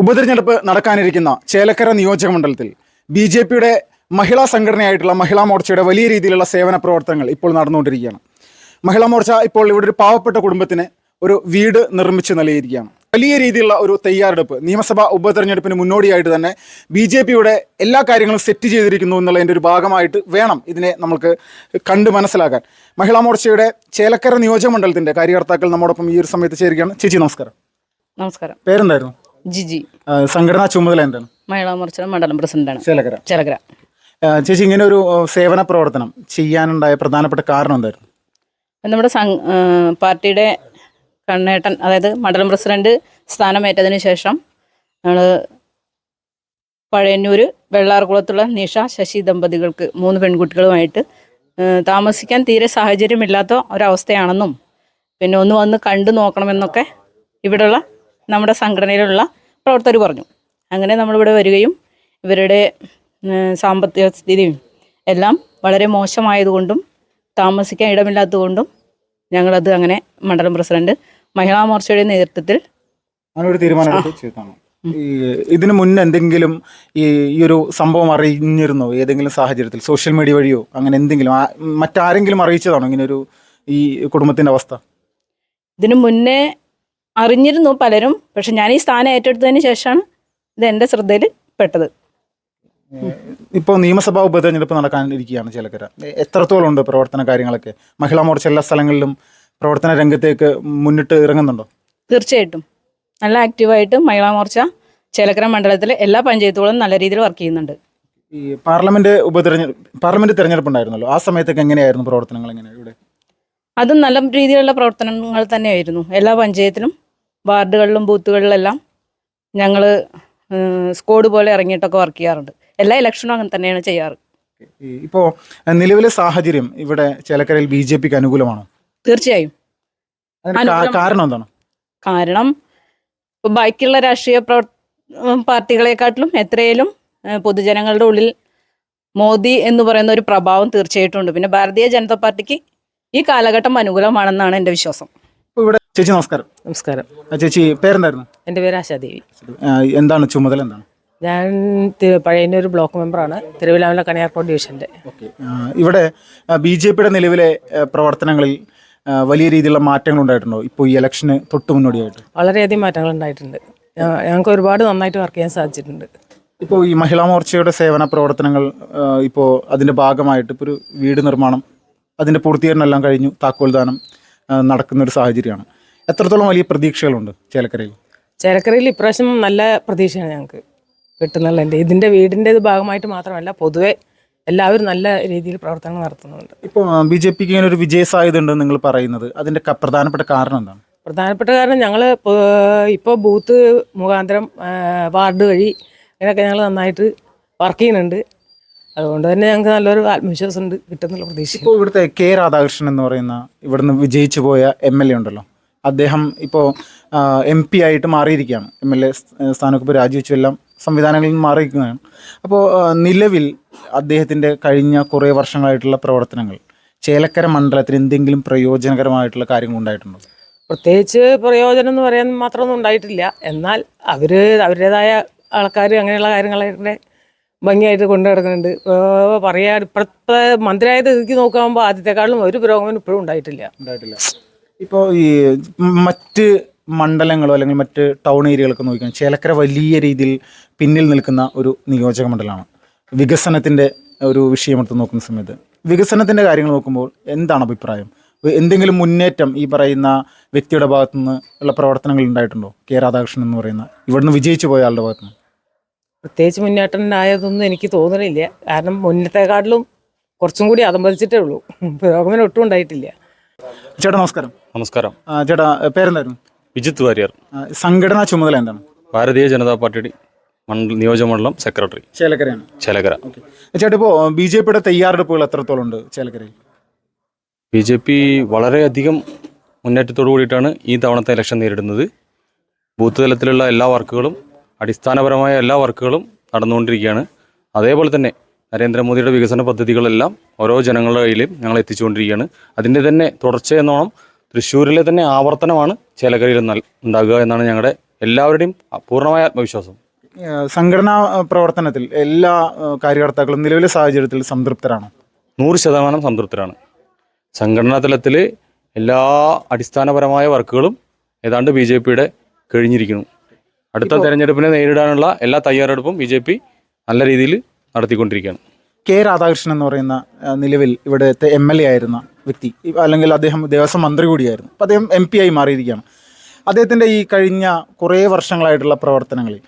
ഉപതെരഞ്ഞെടുപ്പ് നടക്കാനിരിക്കുന്ന ചേലക്കര നിയോജക മണ്ഡലത്തിൽ ബി.ജെ.പിയുടെ മഹിളാ സംഘടനയായിട്ടുള്ള മഹിളാ മോർച്ചയുടെ വലിയ രീതിയിലുള്ള സേവന പ്രവർത്തനങ്ങൾ ഇപ്പോൾ നടന്നുകൊണ്ടിരിക്കുകയാണ്. മഹിളാ മോർച്ച ഇപ്പോൾ ഇവിടെ ഒരു പാവപ്പെട്ട കുടുംബത്തിന് ഒരു വീട് നിർമ്മിച്ച് നൽകിയിരിക്കുകയാണ്. വലിയ രീതിയിലുള്ള ഒരു തയ്യാറെടുപ്പ് നിയമസഭാ ഉപതെരഞ്ഞെടുപ്പിന് മുന്നോടിയായിട്ട് തന്നെ ബി.ജെ.പിയുടെ എല്ലാ കാര്യങ്ങളും സെറ്റ് ചെയ്തിരിക്കുന്നു എന്നുള്ളതിൻ്റെ ഒരു ഭാഗമായിട്ട് വേണം ഇതിനെ നമുക്ക് കണ്ട് മനസ്സിലാക്കാൻ. മഹിളാ മോർച്ചയുടെ ചേലക്കര നിയോജക മണ്ഡലത്തിൻ്റെ കാര്യകർത്താക്കൾ നമ്മോടൊപ്പം ഈ ഒരു സമയത്ത് ചേരുകയാണ്. ചേച്ചി നമസ്കാരം. നമസ്കാരം. പേരെന്തായിരുന്നു? ജിജി. സംഘടനാ ചുമതല എന്താണ്? മഹിളാ മോർച്ച മണ്ഡലം പ്രസിഡന്റാണ്. ചേലക്കര. ചേച്ചി, ഇങ്ങനെ ഒരു സേവന പ്രവർത്തനം ചെയ്യാനുണ്ടായ പ്രധാനപ്പെട്ട കാരണം എന്തായിരുന്നു? നമ്മുടെ പാർട്ടിയുടെ കണ്ണേട്ടൻ, അതായത് മണ്ഡലം പ്രസിഡന്റ് സ്ഥാനമേറ്റതിന് ശേഷം ഞങ്ങൾ പഴയന്നൂർ വെള്ളാർകുളത്തുള്ള നിഷ ശശി ദമ്പതികൾക്ക് 3 പെൺകുട്ടികളുമായിട്ട് താമസിക്കാൻ തീരെ സാഹചര്യമില്ലാത്ത ഒരവസ്ഥയാണെന്നും പിന്നെ ഒന്ന് വന്ന് കണ്ടു നോക്കണമെന്നൊക്കെ ഇവിടെയുള്ള നമ്മുടെ സംഘടനയിലുള്ള പ്രവർത്തകർ പറഞ്ഞു. അങ്ങനെ നമ്മളിവിടെ വരികയും ഇവരുടെ സാമ്പത്തിക സ്ഥിതിയും എല്ലാം വളരെ മോശമായതുകൊണ്ടും താമസിക്കാൻ ഇടമില്ലാത്തതുകൊണ്ടും ഞങ്ങളത് അങ്ങനെ മണ്ഡലം പ്രസിഡന്റ് മഹിളാ മോർച്ചയുടെ നേതൃത്വത്തിൽ അങ്ങനൊരു തീരുമാനം ചെയ്തതാണ്. ഇതിനു മുന്നേ എന്തെങ്കിലും ഈ ഒരു സംഭവം അറിഞ്ഞിരുന്നോ? ഏതെങ്കിലും സാഹചര്യത്തിൽ സോഷ്യൽ മീഡിയ വഴിയോ അങ്ങനെ എന്തെങ്കിലും മറ്റാരെങ്കിലും അറിയിച്ചതാണോ ഇങ്ങനൊരു ഈ കുടുംബത്തിൻ്റെ അവസ്ഥ? ഇതിനു മുന്നേ അറിഞ്ഞിരുന്നു പലരും, പക്ഷെ ഞാൻ ഈ സ്ഥാനം ഏറ്റെടുത്തതിന് ശേഷമാണ് ഇത് എൻ്റെ ശ്രദ്ധയിൽ പെട്ടത്. ഇപ്പോൾ നിയമസഭാ ഉപതെരഞ്ഞെടുപ്പ് നടക്കാനിരിക്കുകയാണ് ചേലക്കര. എത്രത്തോളം ഉണ്ട് പ്രവർത്തന കാര്യങ്ങളൊക്കെ? മഹിളാ മോർച്ച എല്ലാ സ്ഥലങ്ങളിലും പ്രവർത്തന രംഗത്തേക്ക് മുന്നിട്ട് ഇറങ്ങുന്നുണ്ടോ? തീർച്ചയായിട്ടും നല്ല ആക്റ്റീവായിട്ട് മഹിളാ മോർച്ച ചേലക്കര മണ്ഡലത്തിലെ എല്ലാ പഞ്ചായത്തുകളും നല്ല രീതിയിൽ വർക്ക് ചെയ്യുന്നുണ്ട്. ഈ പാർലമെന്റ് തെരഞ്ഞെടുപ്പ് ഉണ്ടായിരുന്നല്ലോ, ആ സമയത്തൊക്കെ എങ്ങനെയായിരുന്നു പ്രവർത്തനങ്ങൾ? ഇവിടെ അതും നല്ല രീതിയിലുള്ള പ്രവർത്തനങ്ങൾ തന്നെയായിരുന്നു. എല്ലാ പഞ്ചായത്തിലും വാർഡുകളിലും ബൂത്തുകളിലെല്ലാം ഞങ്ങൾ സ്ക്വാഡ് പോലെ ഇറങ്ങിയിട്ടൊക്കെ വർക്ക് ചെയ്യാറുണ്ട്. എല്ലാ ഇലക്ഷനും അങ്ങനെ തന്നെയാണ് ചെയ്യാറ്. ഇപ്പോൾ നിലവിലെ സാഹചര്യം ഇവിടെ ചേലക്കരയിൽ ബി.ജെ.പിക്ക് അനുകൂലമാണോ? തീർച്ചയായും. കാരണം എന്താണ്? കാരണം ബാക്കിയുള്ള രാഷ്ട്രീയ പാർട്ടികളെക്കാട്ടിലും എത്രയും പൊതുജനങ്ങളുടെ ഉള്ളിൽ മോദി എന്ന് പറയുന്ന ഒരു പ്രഭാവം തീർച്ചയായിട്ടും ഉണ്ട്. പിന്നെ ഭാരതീയ ജനതാ പാർട്ടിക്ക് ഈ കാലഘട്ടം അനുകൂലമാണെന്നാണ് എൻ്റെ വിശ്വാസം. ഇവിടെ ചേച്ചി നമസ്കാരം. നമസ്കാരം. ചേച്ചി പേരെന്തായിരുന്നു? എൻ്റെ പേര് ആശാദേവി. എന്താണ് ചുമതല? എന്താണ്? ഞാൻ പഴയന്നൂർ ബ്ലോക്ക് മെമ്പറാണ്, തിരുവിലാമല കണിയാർക്കോട് ഡിവിഷൻ്റെ. ഓക്കെ. ഇവിടെ ബി.ജെ.പിയുടെ നിലവിലെ പ്രവർത്തനങ്ങളിൽ വലിയ രീതിയിലുള്ള മാറ്റങ്ങൾ ഉണ്ടായിട്ടുണ്ടോ ഇപ്പോൾ ഈ ഇലക്ഷന് തൊട്ട് മുന്നോടിയായിട്ട്? വളരെയധികം മാറ്റങ്ങൾ ഉണ്ടായിട്ടുണ്ട്. ഞങ്ങൾക്ക് ഒരുപാട് നന്നായിട്ട് വർക്ക് ചെയ്യാൻ സാധിച്ചിട്ടുണ്ട്. ഇപ്പോൾ ഈ മഹിളാ മോർച്ചയുടെ സേവന പ്രവർത്തനങ്ങൾ ഇപ്പോൾ അതിൻ്റെ ഭാഗമായിട്ട് ഇപ്പോൾ ഒരു വീട് നിർമ്മാണം, അതിൻ്റെ പൂർത്തീകരണം എല്ലാം കഴിഞ്ഞു, താക്കോൽദാനം നടക്കുന്നൊരു സാഹചര്യമാണ്. എത്രത്തോളം വലിയ പ്രതീക്ഷകളുണ്ട് ചേലക്കരയിൽ? ചേലക്കരയിൽ ഇപ്രാവശ്യം നല്ല പ്രതീക്ഷയാണ് ഞങ്ങൾക്ക് കിട്ടുന്നുള്ളതിൻ്റെ. ഇതിൻ്റെ വീടിൻ്റെ ഭാഗമായിട്ട് മാത്രമല്ല, പൊതുവെ എല്ലാവരും നല്ല രീതിയിൽ പ്രവർത്തനങ്ങൾ നടത്തുന്നുണ്ട്. ഇപ്പോൾ ബി.ജെ.പിക്ക് ഇങ്ങനെ ഒരു വിജയ സാധ്യത ഉണ്ടെന്ന് നിങ്ങൾ പറയുന്നത്, അതിൻ്റെ പ്രധാനപ്പെട്ട കാരണം എന്താണ്? പ്രധാനപ്പെട്ട കാരണം ഞങ്ങൾ ഇപ്പോൾ ബൂത്ത് മുഖാന്തരം വാർഡ് വഴി അങ്ങനെയൊക്കെ ഞങ്ങൾ നന്നായിട്ട് വർക്ക് ചെയ്യുന്നുണ്ട്. അതുകൊണ്ട് തന്നെ ഞങ്ങൾക്ക് നല്ലൊരു ആത്മവിശ്വാസം ഉണ്ട്, കിട്ടുന്നുള്ള പ്രതീക്ഷ. ഇപ്പോൾ ഇവിടുത്തെ കെ രാധാകൃഷ്ണൻ എന്ന് പറയുന്ന ഇവിടുന്ന് വിജയിച്ചു പോയ എം.എൽ.എ ഉണ്ടല്ലോ, അദ്ദേഹം ഇപ്പോൾ MP ആയിട്ട് മാറിയിരിക്കുകയാണ്. MLA സ്ഥാനമൊക്കെ ഇപ്പോൾ രാജിവെച്ചു, എല്ലാം സംവിധാനങ്ങളിൽ നിന്ന് മാറിയിരിക്കുകയാണ്. അപ്പോൾ നിലവിൽ അദ്ദേഹത്തിൻ്റെ കഴിഞ്ഞ കുറേ വർഷങ്ങളായിട്ടുള്ള പ്രവർത്തനങ്ങൾ ചേലക്കര മണ്ഡലത്തിന് എന്തെങ്കിലും പ്രയോജനകരമായിട്ടുള്ള കാര്യങ്ങൾ ഉണ്ടായിട്ടുണ്ടോ? പ്രത്യേകിച്ച് പ്രയോജനം എന്ന് പറയാൻ മാത്രമൊന്നും ഉണ്ടായിട്ടില്ല. എന്നാൽ അവരുടേതായ ആൾക്കാർ അങ്ങനെയുള്ള കാര്യങ്ങളൊക്കെ ഭംഗിയായിട്ട് കൊണ്ടു നടക്കുന്നുണ്ട്. ഇപ്പോഴത്തെ മന്ത്രിയായത് ഇതിക്ക് നോക്കുമ്പോൾ ആദ്യത്തെക്കാളും ഒരു പുരോഗമനം ഇപ്പോഴും ഉണ്ടായിട്ടില്ല. ഇപ്പോൾ ഈ മറ്റ് മണ്ഡലങ്ങളോ അല്ലെങ്കിൽ മറ്റ് ടൗൺ ഏരിയകളൊക്കെ നോക്കിയാൽ ചേലക്കര വലിയ രീതിയിൽ പിന്നിൽ നിൽക്കുന്ന ഒരു നിയോജക മണ്ഡലമാണ്. വികസനത്തിൻ്റെ ഒരു വിഷയമെടുത്ത് നോക്കുന്ന സമയത്ത് വികസനത്തിൻ്റെ കാര്യങ്ങൾ നോക്കുമ്പോൾ എന്താണ് അഭിപ്രായം? എന്തെങ്കിലും മുന്നേറ്റം ഈ പറയുന്ന വ്യക്തിയുടെ ഭാഗത്തു നിന്ന് ഉള്ള പ്രവർത്തനങ്ങൾ ഉണ്ടായിട്ടുണ്ടോ? കെ രാധാകൃഷ്ണൻ എന്ന് പറയുന്ന ഇവിടുന്ന് വിജയിച്ചു പോയ ആളുടെ ഭാഗത്തു നിന്ന് പ്രത്യേകിച്ച് മുന്നേറ്റം ഉണ്ടായതൊന്നും എനിക്ക് തോന്നുന്നില്ല. കാരണം മുന്നത്തെക്കാട്ടിലും കുറച്ചും കൂടി അതമ്പതിച്ചിട്ടേ ഉള്ളൂ, പുരോഗമനം ഒട്ടും ഉണ്ടായിട്ടില്ല. ചേട്ടാ നമസ്കാരം. നമസ്കാരം. ചേട്ടാ പേരെന്തായിരുന്നു? വിജിത്ത് വാര്യർ. സംഘടനാ ചുമതല എന്താണ്? ഭാരതീയ ജനതാ പാർട്ടിയുടെ നിയോജകമണ്ഡലം സെക്രട്ടറി, ചേലക്കരയാണ്. ചേലക്കര. ചേട്ടാ ഇപ്പോൾ ബി.ജെ.പിയുടെ തയ്യാറെടുപ്പുകൾ എത്രത്തോളം ഉണ്ട് ചേലക്കരയിൽ? ബി.ജെ.പി വളരെയധികം മുന്നേറ്റത്തോടു കൂടിയിട്ടാണ് ഈ തവണത്തെ ഇലക്ഷൻ നേരിടുന്നത്. ബൂത്ത് തലത്തിലുള്ള എല്ലാ വർക്കുകളും, അടിസ്ഥാനപരമായ എല്ലാ വർക്കുകളും നടന്നുകൊണ്ടിരിക്കുകയാണ്. അതേപോലെ തന്നെ നരേന്ദ്രമോദിയുടെ വികസന പദ്ധതികളെല്ലാം ഓരോ ജനങ്ങളുടെ കയ്യിലും ഞങ്ങൾ എത്തിച്ചുകൊണ്ടിരിക്കുകയാണ്. അതിൻ്റെ തന്നെ തുടർച്ചയെന്നോണം തൃശ്ശൂരിലെ തന്നെ ആവർത്തനമാണ് ചേലക്കരയിൽ ഉണ്ടാകുക എന്നാണ് ഞങ്ങളുടെ എല്ലാവരുടെയും പൂർണ്ണമായ ആത്മവിശ്വാസം. സംഘടനാ പ്രവർത്തനത്തിൽ എല്ലാ കാര്യകർത്താക്കളും നിലവിലെ സാഹചര്യത്തിൽ സംതൃപ്തരാണോ? 100% സംതൃപ്തരാണ്. സംഘടനാ തലത്തിൽ എല്ലാ അടിസ്ഥാനപരമായ വർക്കുകളും ഏതാണ്ട് BJPയുടെ കഴിഞ്ഞിരിക്കുന്നു. അടുത്ത തെരഞ്ഞെടുപ്പിനെ നേരിടാനുള്ള എല്ലാ തയ്യാറെടുപ്പും BJP നല്ല രീതിയിൽ നടത്തിക്കൊണ്ടിരിക്കുകയാണ്. കെ രാധാകൃഷ്ണൻ എന്ന് പറയുന്ന നിലവിൽ ഇവിടുത്തെ MLA ആയിരുന്ന വ്യക്തി, അല്ലെങ്കിൽ അദ്ദേഹം ദേവസ്വം മന്ത്രി കൂടിയായിരുന്നു. അപ്പോൾ അദ്ദേഹം MP ആയി മാറിയിരിക്കുകയാണ്. അദ്ദേഹത്തിൻ്റെ ഈ കഴിഞ്ഞ കുറേ വർഷങ്ങളായിട്ടുള്ള പ്രവർത്തനങ്ങളിൽ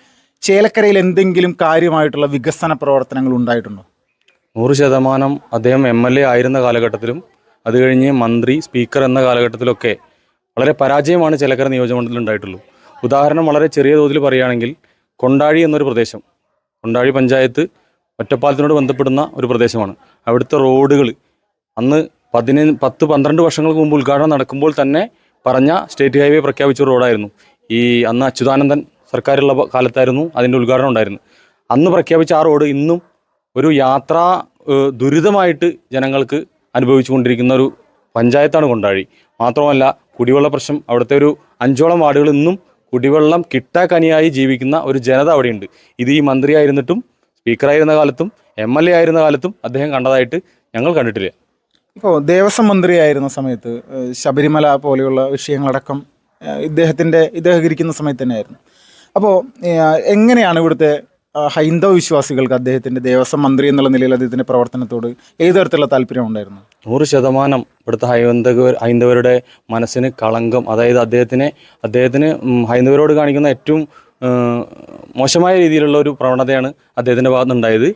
ചേലക്കരയിൽ എന്തെങ്കിലും കാര്യമായിട്ടുള്ള വികസന പ്രവർത്തനങ്ങൾ ഉണ്ടായിട്ടുണ്ടോ? 100% അദ്ദേഹം MLA ആയിരുന്ന കാലഘട്ടത്തിലും അത് കഴിഞ്ഞ് മന്ത്രി, സ്പീക്കർ എന്ന കാലഘട്ടത്തിലൊക്കെ വളരെ പരാജയമാണ് ചേലക്കര നിയോജകമണ്ഡലത്തിൽ ഉണ്ടായിട്ടുള്ളൂ. ഉദാഹരണം വളരെ ചെറിയ തോതിൽ പറയുകയാണെങ്കിൽ കൊണ്ടാഴി എന്നൊരു പ്രദേശം, കൊണ്ടാഴി പഞ്ചായത്ത് ഒറ്റപ്പാലത്തിനോട് ബന്ധപ്പെടുന്ന ഒരു പ്രദേശമാണ്. അവിടുത്തെ റോഡുകൾ അന്ന് 10-12 വർഷങ്ങൾക്ക് മുമ്പ് ഉദ്ഘാടനം നടക്കുമ്പോൾ തന്നെ പറഞ്ഞ സ്റ്റേറ്റ് ഹൈവേ പ്രഖ്യാപിച്ച റോഡായിരുന്നു. അന്ന് അച്യുതാനന്ദൻ സർക്കാരുള്ള കാലത്തായിരുന്നു അതിൻ്റെ ഉദ്ഘാടനം ഉണ്ടായിരുന്നു. അന്ന് പ്രഖ്യാപിച്ച ആ റോഡ് ഇന്നും ഒരു യാത്രാ ദുരിതമായിട്ട് ജനങ്ങൾക്ക് അനുഭവിച്ചു കൊണ്ടിരിക്കുന്ന ഒരു പഞ്ചായത്താണ് കൊണ്ടാഴി. മാത്രമല്ല കുടിവെള്ള പ്രശ്നം, അവിടുത്തെ ഒരു 5ഓളം വാർഡുകൾ ഇന്നും കുടിവെള്ളം കിട്ടാക്കനിയായി ജീവിക്കുന്ന ഒരു ജനത അവിടെയുണ്ട്. ഇത് ഈ മന്ത്രിയായിരുന്നിട്ടും സ്പീക്കറായിരുന്ന കാലത്തും MLA ആയിരുന്ന കാലത്തും അദ്ദേഹം കണ്ടതായിട്ട് ഞങ്ങൾ കണ്ടിട്ടില്ല. ഇപ്പോൾ ദേവസ്വം മന്ത്രിയായിരുന്ന സമയത്ത് ശബരിമല പോലെയുള്ള വിഷയങ്ങളടക്കം ഇദ്ദേഹം ഇരിക്കുന്ന സമയത്ത് തന്നെയായിരുന്നു. അപ്പോൾ എങ്ങനെയാണ് ഇവിടുത്തെ ഹൈന്ദവ വിശ്വാസികൾക്ക് അദ്ദേഹത്തിൻ്റെ ദേവസ്വം മന്ത്രി എന്നുള്ള നിലയിൽ അദ്ദേഹത്തിൻ്റെ പ്രവർത്തനത്തോട് ഏത് തരത്തിലുള്ള താല്പര്യം ഉണ്ടായിരുന്നു? 100% ഇവിടുത്തെ ഹൈന്ദവരുടെ മനസ്സിന് കളങ്കം, അതായത് അദ്ദേഹത്തിന് ഹൈന്ദവരോട് കാണിക്കുന്ന ഏറ്റവും മോശമായ രീതിയിലുള്ള ഒരു പ്രവണതയാണ് അദ്ദേഹത്തിൻ്റെ ഭാഗത്തുനിന്നുണ്ടായത്.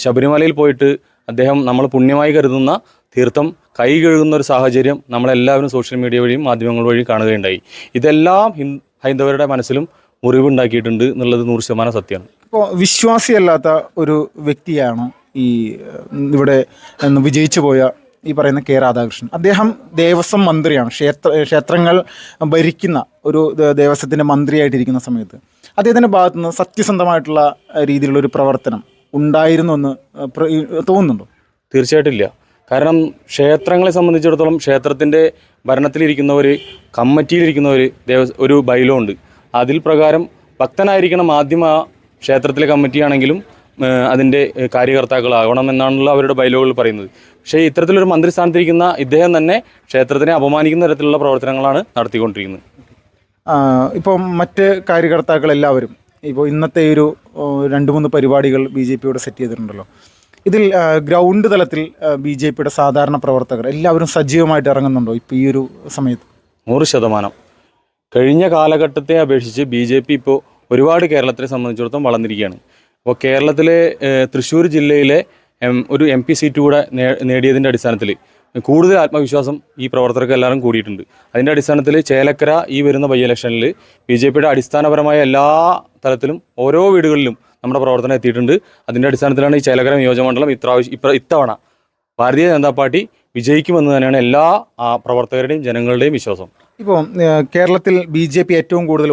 ശബരിമലയിൽ പോയിട്ട് അദ്ദേഹം നമ്മൾ പുണ്യമായി കരുതുന്ന തീർത്ഥം കൈ കഴുകുന്ന ഒരു സാഹചര്യം നമ്മളെല്ലാവരും സോഷ്യൽ മീഡിയ വഴിയും മാധ്യമങ്ങൾ വഴിയും കാണുകയുണ്ടായി. ഇതെല്ലാം ഹൈന്ദവരുടെ മനസ്സിലും മുറിവുണ്ടാക്കിയിട്ടുണ്ട് എന്നുള്ളത് 100% സത്യമാണ്. ഇപ്പോൾ വിശ്വാസിയല്ലാത്ത ഒരു വ്യക്തിയാണ് ഇവിടെ വിജയിച്ചു പോയ ഈ പറയുന്ന കെ രാധാകൃഷ്ണൻ. അദ്ദേഹം ദേവസ്വം മന്ത്രിയാണ്, ക്ഷേത്രങ്ങൾ ഭരിക്കുന്ന ഒരു ദേവസ്വത്തിൻ്റെ മന്ത്രിയായിട്ടിരിക്കുന്ന സമയത്ത് അദ്ദേഹത്തിൻ്റെ ഭാഗത്തുനിന്ന് സത്യസന്ധമായിട്ടുള്ള രീതിയിലുള്ള ഒരു പ്രവർത്തനം ഉണ്ടായിരുന്നു എന്ന് തോന്നുന്നുണ്ടോ? തീർച്ചയായിട്ടും ഇല്ല. കാരണം ക്ഷേത്രങ്ങളെ സംബന്ധിച്ചിടത്തോളം ക്ഷേത്രത്തിൻ്റെ ഭരണത്തിലിരിക്കുന്നവർ, കമ്മിറ്റിയിലിരിക്കുന്നവർ ഒരു ബൈലോ ഉണ്ട്. അതിൽ പ്രകാരം ഭക്തനായിരിക്കണം ആദ്യം ആ ക്ഷേത്രത്തിലെ കമ്മിറ്റിയാണെങ്കിലും അതിൻ്റെ കാര്യകർത്താക്കളാകണമെന്നാണല്ലോ അവരുടെ ബൈലോകൾ പറയുന്നത്. പക്ഷേ ഇത്തരത്തിലൊരു മന്ത്രിസ്ഥാനത്തിരിക്കുന്ന ഇദ്ദേഹം തന്നെ ക്ഷേത്രത്തിനെ അപമാനിക്കുന്ന തരത്തിലുള്ള പ്രവർത്തനങ്ങളാണ് നടത്തിക്കൊണ്ടിരിക്കുന്നത്. ഇപ്പോൾ മറ്റ് കാര്യകർത്താക്കളെല്ലാവരും ഇപ്പോൾ ഇന്നത്തെ ഒരു 2-3 പരിപാടികൾ BJPയോട് സെറ്റ് ചെയ്തിട്ടുണ്ടല്ലോ. ഇതിൽ ഗ്രൗണ്ട് തലത്തിൽ BJPയുടെ സാധാരണ പ്രവർത്തകർ എല്ലാവരും സജീവമായിട്ട് ഇറങ്ങുന്നുണ്ടോ ഇപ്പോൾ ഈ ഒരു സമയത്ത്? 100%. കഴിഞ്ഞ കാലഘട്ടത്തെ അപേക്ഷിച്ച് BJP ഇപ്പോൾ ഒരുപാട് കേരളത്തിനെ സംബന്ധിച്ചിടത്തോളം വളർന്നിരിക്കുകയാണ്. അപ്പോൾ കേരളത്തിലെ തൃശ്ശൂർ ജില്ലയിലെ ഒരു MP സീറ്റ് കൂടെ നേടിയതിൻ്റെ അടിസ്ഥാനത്തിൽ കൂടുതൽ ആത്മവിശ്വാസം ഈ പ്രവർത്തകർക്ക് എല്ലാവരും കൂടിയിട്ടുണ്ട്. അതിൻ്റെ അടിസ്ഥാനത്തിൽ ചേലക്കര ഈ വരുന്ന ബൈ ഇലക്ഷനിൽ BJPയുടെ അടിസ്ഥാനപരമായ എല്ലാ തലത്തിലും ഓരോ വീടുകളിലും നമ്മുടെ പ്രവർത്തനം എത്തിയിട്ടുണ്ട്. അതിൻ്റെ അടിസ്ഥാനത്തിലാണ് ഈ ചേലക്കര നിയോജകമണ്ഡലം ഇത്തവണ ഭാരതീയ ജനതാ പാർട്ടി വിജയിക്കുമെന്ന് തന്നെയാണ് എല്ലാ പ്രവർത്തകരുടെയും ജനങ്ങളുടെയും വിശ്വാസം. ഇപ്പോൾ കേരളത്തിൽ BJP ഏറ്റവും കൂടുതൽ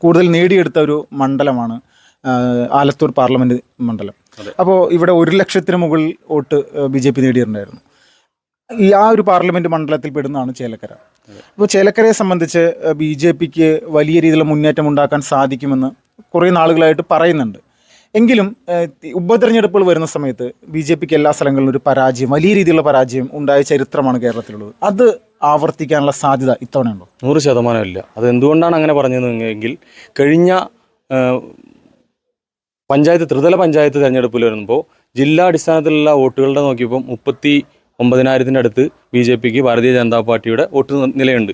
കൂടുതൽ നേടിയെടുത്ത ഒരു മണ്ഡലമാണ് ആലത്തൂർ പാർലമെൻറ്റ് മണ്ഡലം. അപ്പോൾ ഇവിടെ 1 ലക്ഷത്തിന് മുകളിൽ വോട്ട് BJP നേടിയിട്ടുണ്ടായിരുന്നു. ആ ഒരു പാർലമെൻറ്റ് മണ്ഡലത്തിൽ പെടുന്നതാണ് ചേലക്കര. അപ്പോൾ ചേലക്കരയെ സംബന്ധിച്ച് BJPക്ക് വലിയ രീതിയിലുള്ള മുന്നേറ്റം ഉണ്ടാക്കാൻ സാധിക്കുമെന്ന് കുറേ നാളുകളായിട്ട് പറയുന്നുണ്ട്. എങ്കിലും ഉപതെരഞ്ഞെടുപ്പുകൾ വരുന്ന സമയത്ത് BJPക്ക് എല്ലാ സ്ഥലങ്ങളിലും ഒരു പരാജയം, വലിയ രീതിയിലുള്ള പരാജയം ഉണ്ടായ ചരിത്രമാണ് കേരളത്തിലുള്ളത്. അത് ആവർത്തിക്കാനുള്ള സാധ്യത ഇത്തവണയുണ്ടോ? 100% ഇല്ല. അത് എന്തുകൊണ്ടാണ് അങ്ങനെ പറഞ്ഞതെങ്കിൽ കഴിഞ്ഞ ത്രിതല പഞ്ചായത്ത് തെരഞ്ഞെടുപ്പിൽ വരുമ്പോൾ ജില്ലാ അടിസ്ഥാനത്തിലുള്ള വോട്ടുകളുടെ നോക്കിയപ്പോൾ 39,000 അടുത്ത് BJPക്ക് ഭാരതീയ ജനതാ പാർട്ടിയുടെ വോട്ട് നിലയുണ്ട്.